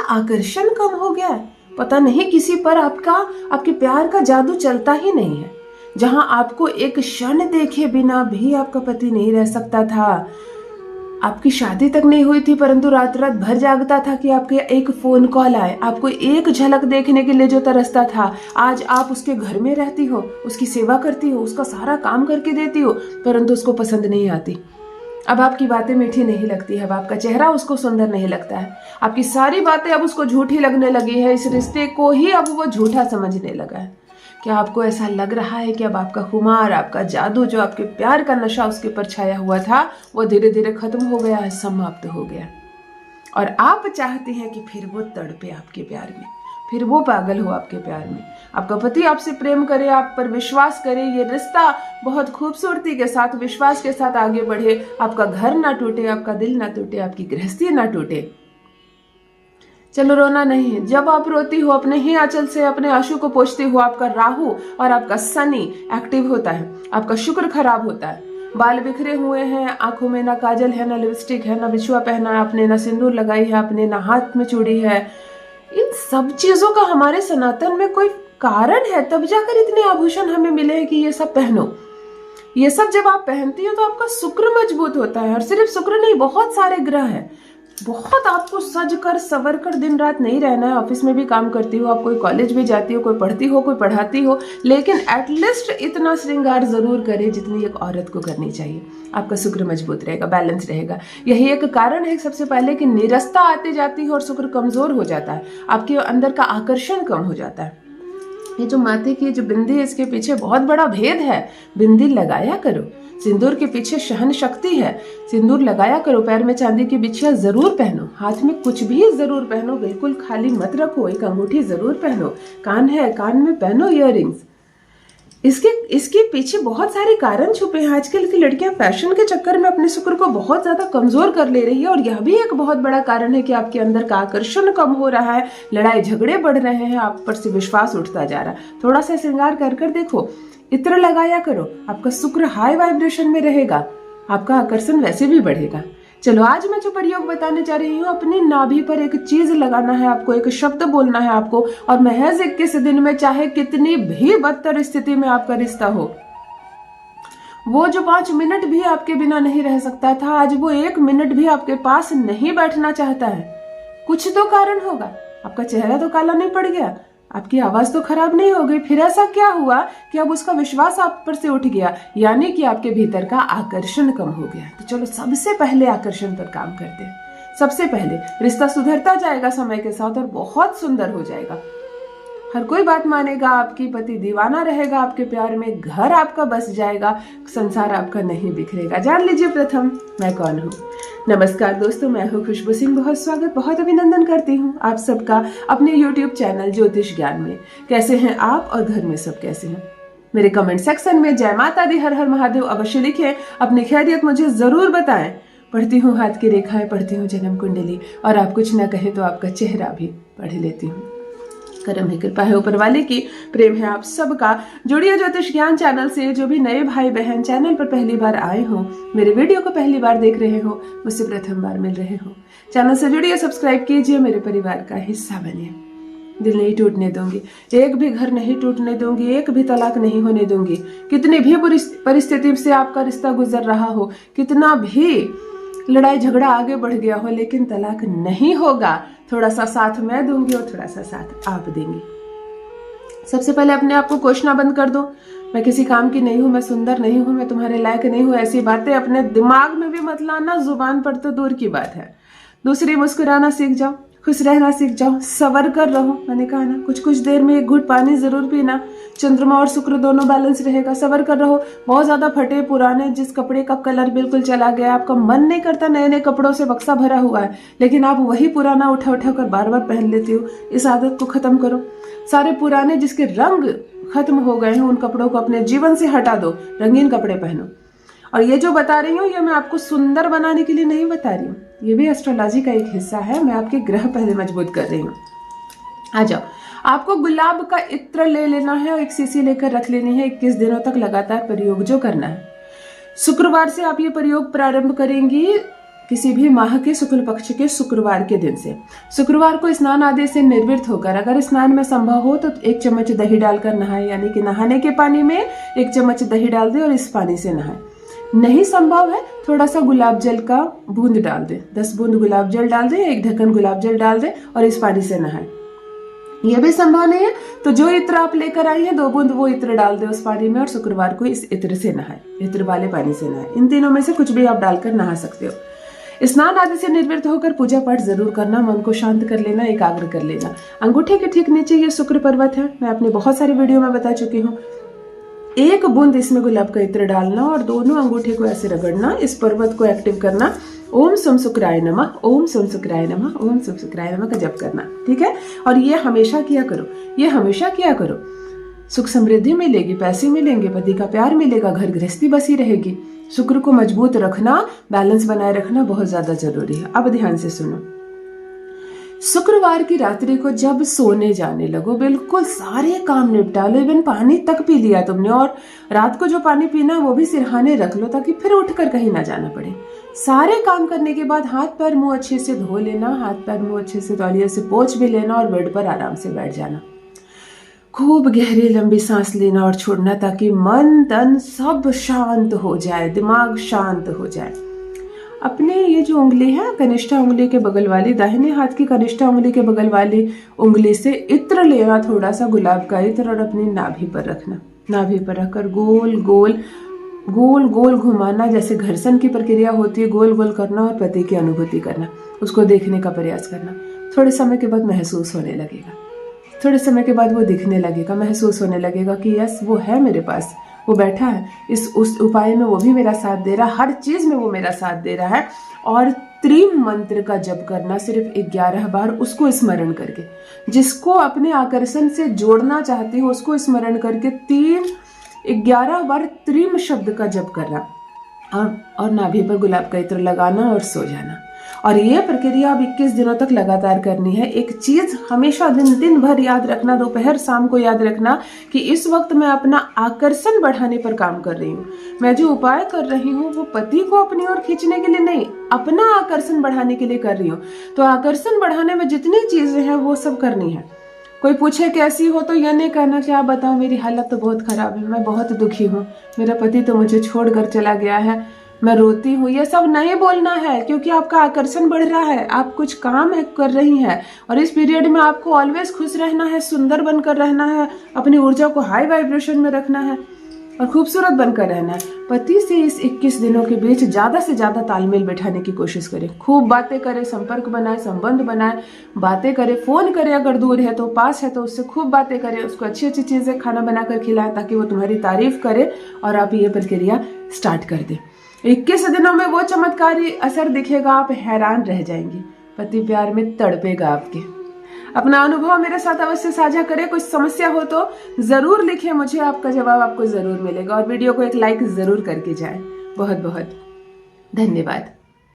आकर्षण कम हो गया है, पता नहीं किसी पर आपके प्यार का जादू चलता ही नहीं है। जहां आपको एक क्षण देखे बिना भी आपका पति नहीं रह सकता था, आपकी शादी तक नहीं हुई थी परंतु रात रात भर जागता था कि आपके एक फोन कॉल आए, आपको एक झलक देखने के लिए जो तरसता था, आज आप उसके घर में रहती हो, उसकी सेवा करती हो, उसका सारा काम करके देती हो, परंतु उसको पसंद नहीं आती। अब आपकी बातें मीठी नहीं लगती है, अब आपका चेहरा उसको सुंदर नहीं लगता है, आपकी सारी बातें अब उसको झूठी लगने लगी है, इस रिश्ते को ही अब वो झूठा समझने लगा है। क्या आपको ऐसा लग रहा है कि अब आपका खुमार, आपका जादू, जो आपके प्यार का नशा उसके ऊपर छाया हुआ था, वो धीरे धीरे खत्म हो गया है, समाप्त हो गया, और आप चाहती हैं कि फिर वो तड़पे आपके प्यार में, फिर वो पागल हो आपके प्यार में, आपका पति आपसे प्रेम करे, आप पर विश्वास करे, ये रिश्ता बहुत खूबसूरती के साथ, विश्वास के साथ आगे बढ़े, आपका घर ना टूटे, आपका दिल ना टूटे, आपकी गृहस्थी ना टूटे। चलो रोना नहीं है, जब आप रोती हो अपने ही आंचल से अपने आंसू को पोंछती हो, आपका राहु और आपका शनि एक्टिव होता है, आपका शुक्र खराब होता है, बाल बिखरे हुए हैं, आंखों में ना काजल है, ना लिपस्टिक है, ना बिछुआ पहना है आपने, ना सिंदूर लगाई है आपने, ना हाथ में चूड़ी है। इन सब चीजों का हमारे सनातन में कोई कारण है, तब जाकर इतने आभूषण हमें मिले हैं कि ये सब पहनो। ये सब जब आप पहनती हो तो आपका शुक्र मजबूत होता है, और सिर्फ शुक्र नहीं, बहुत सारे ग्रह हैं। बहुत आपको सज कर सवर कर दिन रात नहीं रहना है। ऑफिस में भी काम करती हो आप, कोई कॉलेज भी जाती हो, कोई पढ़ती हो, कोई पढ़ाती हो, लेकिन एटलीस्ट इतना श्रृंगार जरूर करे जितनी एक औरत को करनी चाहिए। आपका शुक्र मजबूत रहेगा, बैलेंस रहेगा। यही एक कारण है सबसे पहले कि नीरसता आती जाती है और शुक्र कमजोर हो जाता है, आपके अंदर का आकर्षण कम हो जाता है। ये जो माथे की जो बिंदी है, इसके पीछे बहुत बड़ा भेद है। बिंदी लगाया करो, सिंदूर के पीछे सहन शक्ति है, सिंदूर लगाया करो, पैर में चांदी की बिछिया जरूर पहनो, हाथ में कुछ भी जरूर पहनो, बिल्कुल खाली मत रखो, एक अंगूठी जरूर पहनो, कान है कान में पहनो इयररिंग्स। इसके पीछे बहुत सारे कारण छुपे हैं। आजकल की लड़कियां फैशन के चक्कर में अपने शुक्र को बहुत ज्यादा कमजोर कर ले रही है, और यह भी एक बहुत बड़ा कारण है कि आपके अंदर का आकर्षण कम हो रहा है, लड़ाई झगड़े बढ़ रहे हैं, आप पर से विश्वास उठता जा रहा है। थोड़ा सा श्रृंगार कर कर देखो, इत्र लगाया करो, आपका शुक्र हाई वाइब्रेशन में रहेगा, आपका आकर्षण वैसे भी बढ़ेगा। चलो आज मैं जो प्रयोग बताने जा रही हूँ, अपनी नाभि पर एक चीज लगाना है आपको, एक शब्द बोलना है आपको, और महज 21 दिन में, चाहे कितनी भी बदतर स्थिति में आपका रिश्ता हो, वो जो 5 मिनट भी आपके बिना नहीं रह सकता था, आज वो 1 मिनट भी आपके पास नहीं बैठना चाहता है। कुछ तो कारण होगा, आपका चेहरा तो काला नहीं पड़ गया, आपकी आवाज तो खराब नहीं हो गई, फिर ऐसा क्या हुआ कि अब उसका विश्वास आप पर से उठ गया, यानी कि आपके भीतर का आकर्षण कम हो गया। तो चलो सबसे पहले आकर्षण पर काम करते हैं। सबसे पहले रिश्ता सुधरता जाएगा समय के साथ और बहुत सुंदर हो जाएगा। हर कोई बात मानेगा, आपकी पति दीवाना रहेगा आपके प्यार में, घर आपका बस जाएगा, संसार आपका नहीं बिखरेगा। जान लीजिए प्रथम मैं कौन हूँ। नमस्कार दोस्तों, मैं हूँ खुशबू सिंह। बहुत स्वागत, बहुत अभिनंदन करती हूँ आप सबका अपने YouTube चैनल ज्योतिष ज्ञान में। कैसे हैं आप और घर में सब कैसे हैं? मेरे कमेंट सेक्शन में जय माता दी, हर हर महादेव अवश्य लिखें, अपनी खैरियत मुझे जरूर बताएं। पढ़ती हूँ हाथ की रेखाएं, पढ़ती हूँ जन्म कुंडली, और आप कुछ ना कहें तो आपका चेहरा भी पढ़ लेती हूँ। करम है, कृपा है ऊपर वाले की, प्रेम है आप सबका। जुड़िए ज्योतिष ज्ञान चैनल से। जो भी नए भाई बहन चैनल पर पहली बार आए हो, मेरे वीडियो को पहली बार देख रहे हो, मुझसे प्रथम बार मिल रहे हो, चैनल से जुड़िए, सब्सक्राइब कीजिए, मेरे परिवार का हिस्सा बनिए। दिल नहीं टूटने दूंगी, एक भी घर नहीं टूटने दूंगी, एक भी तलाक नहीं होने दूंगी। कितनी भी बुरी परिस्थिति से आपका रिश्ता गुजर रहा हो, कितना भी लड़ाई झगड़ा आगे बढ़ गया हो, लेकिन तलाक नहीं होगा। थोड़ा सा साथ मैं दूंगी और थोड़ा सा साथ आप देंगी। सबसे पहले अपने आप को कोसना बंद कर दो, मैं किसी काम की नहीं हूं, मैं सुंदर नहीं हूं, मैं तुम्हारे लायक नहीं हूं। ऐसी बातें अपने दिमाग में भी मत लाना, जुबान पर तो दूर की बात है। दूसरी, मुस्कुराना सीख जाओ, खुश रहना सीख जाओ, सवर कर रहो। मैंने कहा ना, कुछ कुछ देर में 1 घूंट पानी जरूर पीना। चंद्रमा और शुक्र दोनों बैलेंस रहेगा। सवर कर रहो। बहुत ज्यादा फटे पुराने, जिस कपड़े का कलर बिल्कुल चला गया, आपका मन नहीं करता, नए नए कपड़ों से बक्सा भरा हुआ है, लेकिन आप वही पुराना उठा उठा कर बार बार पहन लेती हो। इस आदत को खत्म करो। सारे पुराने जिसके रंग खत्म हो गए हैं, उन कपड़ों को अपने जीवन से हटा दो, रंगीन कपड़े पहनो। और ये जो बता रही हूँ, ये मैं आपको सुंदर बनाने के लिए नहीं बता रही हूँ, ये भी एस्ट्रोलॉजी का एक हिस्सा है। मैं आपके ग्रह पहले मजबूत कर रही हूँ। आ जाओ, आपको गुलाब का इत्र ले लेना है और एक शीशी लेकर रख लेनी है। 21 दिनों तक लगातार प्रयोग जो करना है। शुक्रवार से आप ये प्रयोग प्रारंभ करेंगी, किसी भी माह के शुक्ल पक्ष के शुक्रवार के दिन से। शुक्रवार को स्नान आदि से निर्वृत्त होकर अगर स्नान में संभव हो तो 1 चम्मच दही डालकर नहाए, यानी कि नहाने के पानी में 1 चम्मच दही डाल दे और इस पानी से नहाए। नहीं संभव है थोड़ा सा गुलाब जल का बूंद डाल दे, 10 बूंद गुलाब जल डाल दे, 1 ढक्कन गुलाब जल डाल दे और इस पानी से नहाए। ये भी संभव नहीं है तो जो इत्र आप लेकर आई है 2 बूंद वो इत्र डाल दे उस पानी में और शुक्रवार को इस इत्र से नहाए, इत्र वाले पानी से नहाए। इन तीनों में से कुछ भी आप डालकर नहा सकते हो। स्नान आदि से निर्वृत्त होकर पूजा पाठ जरूर करना, मन को शांत कर लेना, एकाग्र कर लेना। अंगूठे के ठीक नीचे ये शुक्र पर्वत है, मैं अपने बहुत सारे वीडियो में बता चुकी हूँ। 1 बूंद इसमें गुलाब का इत्र डालना और दोनों अंगूठे को ऐसे रगड़ना, इस पर्वत को एक्टिव करना। ओम सम शुक्राय नमः, ओम सम शुक्राय नमः, ओम सम शुक्राय नमः का जप करना, ठीक है। और ये हमेशा किया करो, ये हमेशा किया करो। सुख समृद्धि मिलेगी, पैसे मिलेंगे, पति का प्यार मिलेगा, घर गृहस्थी बसी रहेगी। शुक्र को मजबूत रखना, बैलेंस बनाए रखना बहुत ज्यादा जरूरी है। अब ध्यान से सुनो, शुक्रवार की रात्रि को जब सोने जाने लगो बिल्कुल सारे काम निपटा लो, इवन पानी तक पी लिया तुमने, और रात को जो पानी पीना वो भी सिरहाने रख लो ताकि फिर उठकर कहीं ना जाना पड़े। सारे काम करने के बाद हाथ पैर मुंह अच्छे से धो लेना, हाथ पैर मुंह अच्छे से तौलिए से पोंछ भी लेना और बेड पर आराम से बैठ जाना। खूब गहरी लंबी सांस लेना और छोड़ना ताकि मन तन सब शांत हो जाए, दिमाग शांत हो जाए। अपने ये जो उंगली है कनिष्ठा उंगली के बगल वाली, दाहिने हाथ की कनिष्ठा उंगली के बगल वाली उंगली से इत्र लेना, थोड़ा सा गुलाब का इत्र, और अपनी नाभि पर रखना। नाभि पर रखकर गोल गोल गोल गोल घुमाना, जैसे घर्षण की प्रक्रिया होती है, गोल गोल करना और पति की अनुभूति करना, उसको देखने का प्रयास करना। थोड़े समय के बाद महसूस होने लगेगा, थोड़े समय के बाद वो दिखने लगेगा, महसूस होने लगेगा कि यस वो है मेरे पास, वो बैठा है इस उस उपाय में, वो भी मेरा साथ दे रहा है, हर चीज में वो मेरा साथ दे रहा है। और त्रिम मंत्र का जप करना सिर्फ 11 बार, उसको स्मरण करके, जिसको अपने आकर्षण से जोड़ना चाहती हो उसको स्मरण करके 11 बार त्रिम शब्द का जप करना और नाभि पर गुलाब का इत्र लगाना और सो जाना। और ये प्रक्रिया अब 21 दिनों तक लगातार करनी है। एक चीज हमेशा दिन भर याद रखना, दोपहर शाम को याद रखना कि इस वक्त मैं अपना आकर्षण बढ़ाने पर काम कर रही हूँ। मैं जो उपाय कर रही हूँ वो पति को अपनी ओर खींचने के लिए नहीं, अपना आकर्षण बढ़ाने के लिए कर रही हूँ। तो आकर्षण बढ़ाने में जितनी चीजें हैं वो सब करनी है। कोई पूछे कैसी हो तो यह नहीं कहना कि आप बताओ मेरी हालत तो बहुत खराब है, मैं बहुत दुखी हूँ, मेरा पति तो मुझे छोड़कर चला गया है, मैं रोती हूँ, ये सब नहीं बोलना है। क्योंकि आपका आकर्षण बढ़ रहा है, आप कुछ काम है कर रही हैं और इस पीरियड में आपको ऑलवेज खुश रहना है, सुंदर बनकर रहना है, अपनी ऊर्जा को हाई वाइब्रेशन में रखना है और खूबसूरत बनकर रहना है। पति से इस 21 दिनों के बीच ज्यादा से ज्यादा तालमेल बैठाने की कोशिश करें, खूब बातें करें, संपर्क बनाए, संबंध बनाए, बातें करें, फोन करें, अगर दूर है तो, पास है तो उससे खूब बातें करें, उसको अच्छी अच्छी चीजें खाना बनाकर खिलाएं ताकि वो तुम्हारी तारीफ करे और आप ये प्रक्रिया स्टार्ट कर दें। 21 दिनों में वो चमत्कारी असर दिखेगा, आप हैरान रह जाएंगी, पति प्यार में तड़पेगा आपके। अपना अनुभव मेरे साथ अवश्य साझा करें, कुछ समस्या हो तो जरूर लिखें मुझे, आपका जवाब आपको जरूर मिलेगा। और वीडियो को एक लाइक जरूर करके जाएं। बहुत बहुत धन्यवाद।